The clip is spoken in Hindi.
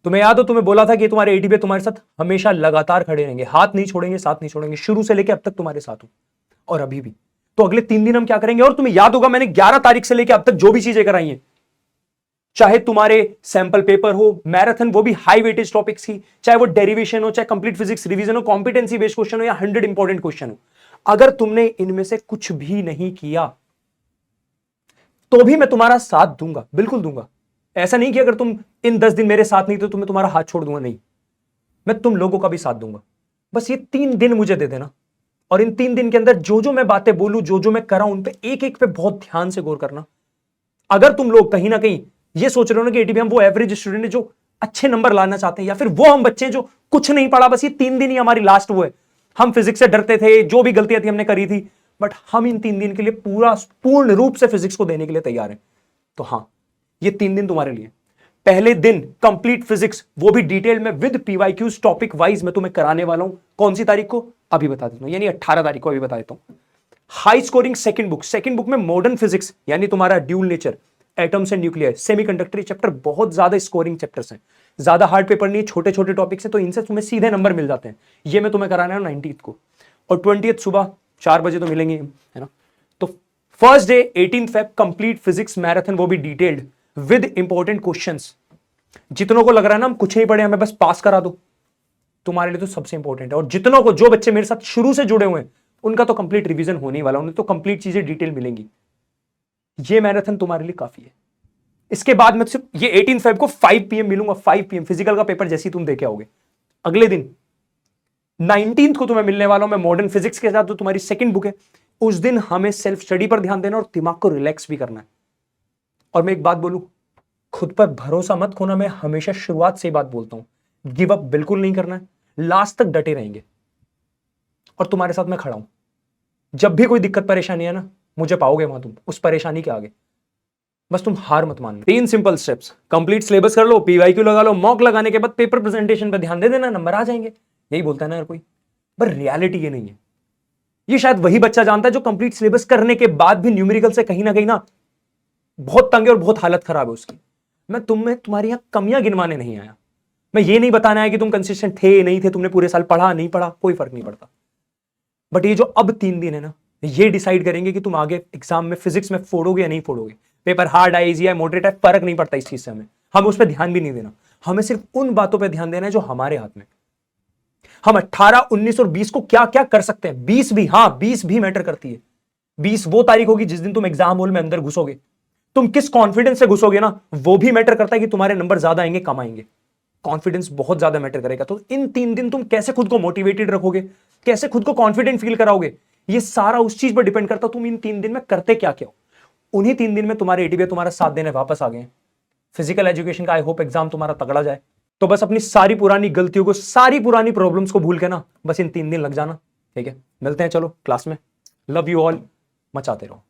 तुम्हें याद हो तुम्हें बोला था कि तुम्हारे एटीबी तुम्हारे साथ हमेशा लगातार खड़े रहेंगे, हाथ नहीं छोड़ेंगे, साथ नहीं छोड़ेंगे, शुरू से लेकर अब तक तुम्हारे साथ हो और अभी भी। तो अगले 3 दिन हम क्या करेंगे, और तुम्हें याद होगा मैंने 11 तारीख से लेकर अब तक जो भी चीजें कराई हैं, चाहे तुम्हारे सैंपल पेपर हो, मैराथन वो भी हाई वेटेज टॉपिक्स की, चाहे वो डेरिवेशन हो, चाहे कंप्लीट फिजिक्स रिवीजन हो, कॉम्पिटेंसी बेस्ड क्वेश्चन हो या 100 इंपॉर्टेंट क्वेश्चन हो, अगर तुमने इनमें से कुछ भी नहीं किया तो भी मैं तुम्हारा साथ दूंगा, बिल्कुल दूंगा। ऐसा नहीं कि अगर तुम इन 10 दिन मेरे साथ नहीं तो तुम्हें तुम्हारा हाथ छोड़ दूंगा, नहीं, मैं तुम लोगों का भी साथ दूंगा। बस ये 3 दिन मुझे दे देना, और इन 3 दिन के अंदर जो जो मैं बातें बोलूं, जो जो मैं कराऊं, उन पे एक एक पे बहुत ध्यान से गौर करना। अगर तुम लोग कहीं ना कहीं ये सोच रहे हो ना कि एटीबी हम वो एवरेज स्टूडेंट है जो अच्छे नंबर लाना चाहते हैं, या फिर वो हम बच्चे हैं जो कुछ नहीं पढ़ा, बस ये 3 दिन ही हमारी लास्ट वो है, हम फिजिक्स से डरते थे, जो भी गलतियां थी हमने करी थी, बट हम इन 3 दिन के लिए पूर्ण रूप से फिजिक्स को देने के लिए तैयार हैं, तो हां, ये 3 दिन तुम्हारे लिए। पहले दिन कंप्लीट फिजिक्स, वो भी डिटेल में विद पीवाईक्यूज टॉपिक वाइज मैं तुम्हें कराने वाला हूं। कौन सी तारीख को अभी बता देता हूं, यानी 18 तारीख को अभी बता देता हूं। हाई स्कोरिंग सेकंड बुक में मॉडर्न फिजिक्स यानी तुम्हारा dual nature, atoms and nuclear, semiconductor chapter बहुत ज्यादा स्कोरिंग चैप्टर्स हैं, ज्यादा हार्ड पेपर नहीं है, छोटे छोटे टॉपिक्स हैं, तो इनसे तुम्हें सीधे नंबर मिल जाते हैं। ये मैं तुम्हें कराना है 19 को, और 20 सुबह 4 बजे तो मिलेंगे, है ना। तो first day 18 Feb complete physics marathon, वो भी डिटेल्ड विद इंपॉर्टेंट क्वेश्चंस। जितनों को लग रहा है ना हम कुछ नहीं पढ़े, हमें बस पास करा दो, तुम्हारे लिए तो सबसे इंपॉर्टेंट है। और जितनों को, जो बच्चे मेरे साथ शुरू से जुड़े हुए हैं, उनका तो कंप्लीट रिवीजन होने ही वाला, उन्हें तो कंप्लीट चीजें डिटेल मिलेंगी। ये मैराथन तुम्हारे लिए काफी है। इसके बाद मैं सिर्फ ये 18 फेब को 5 PM मिलूंगा, 5 PM फिजिकल का पेपर जैसे ही तुम देके आओगे। अगले दिन 19 को तुम्हें मिलने वाला हूं मैं मॉडर्न फिजिक्स के साथ, जो तुम्हारी सेकंड बुक है। उस दिन हमें सेल्फ स्टडी पर ध्यान देना और दिमाग को रिलैक्स भी करना है। और मैं एक बात बोलूं, खुद पर भरोसा मत खोना, मैं हमेशा शुरुआत से ही बात बोलता हूं, गिव अप बिल्कुल नहीं करना है, लास्ट तक डटे रहेंगे, और तुम्हारे साथ मैं खड़ा हूं। जब भी कोई दिक्कत परेशानी है ना, मुझे पाओगे वहां तुम, उस परेशानी के आगे। बस तुम हार मत मानना। 3 सिंपल स्टेप्स, कंप्लीट सिलेबस कर लो, पीवाईक्यू लगा लो, मॉक लगाने के बाद पेपर प्रेजेंटेशन पर ध्यान दे देना, नंबर आ जाएंगे। यही बोलता है ना हर कोई, पर रियलिटी ये नहीं है। ये शायद वही बच्चा जानता है जो कंप्लीट सिलेबस करने के बाद भी न्यूमेरिकल से कहीं ना बहुत तंग है और बहुत हालत खराब है उसकी। मैं तुम्हारी यहां कमियां गिनवाने नहीं आया, मैं ये नहीं बताना है कि तुम कंसिस्टेंट थे नहीं थे, तुमने पूरे साल पढ़ा नहीं पढ़ा, कोई फर्क नहीं पड़ता। बट ये जो अब 3 दिन है ना, ये डिसाइड करेंगे कि तुम आगे एग्जाम में फिजिक्स में फोड़ोगे या नहीं फोड़ोगे। पेपर हार्ड आए, इजी आए, मॉडरेट आए, फर्क नहीं पड़ता इस चीज से। हमें उस पर ध्यान भी नहीं देना, हमें सिर्फ उन बातों पर ध्यान देना है जो हमारे हाथ में। हम 18, 19 और 20 को क्या क्या कर सकते हैं, 20 भी, हाँ 20 भी मैटर करती है। 20 वो तारीख होगी जिस दिन तुम एग्जाम हॉल में अंदर घुसोगे, तुम किस कॉन्फिडेंस से घुसोगे ना, वो भी मैटर करता है कि तुम्हारे नंबर ज्यादा आएंगे कम आएंगे। कॉन्फिडेंस बहुत ज्यादा मैटर करेगा। तो इन 3 दिन तुम कैसे खुद को मोटिवेटेड रखोगे, कैसे खुद को कॉन्फिडेंट फील कराओगे, ये सारा उस चीज पर डिपेंड करता है तुम इन 3 दिन में करते क्या क्या हो। उन्हीं 3 दिन में तुम्हारे एटीबी तुम्हारा साथ देने वापस आ गए। फिजिकल एजुकेशन का आई होप एग्जाम तुम्हारा तगड़ा जाए। तो बस अपनी सारी पुरानी गलतियों को, सारी पुरानी प्रॉब्लम्स को भूल के ना, बस इन 3 दिन लग जाना, ठीक है। मिलते हैं चलो क्लास में। लव यू ऑल, मचाते रहो।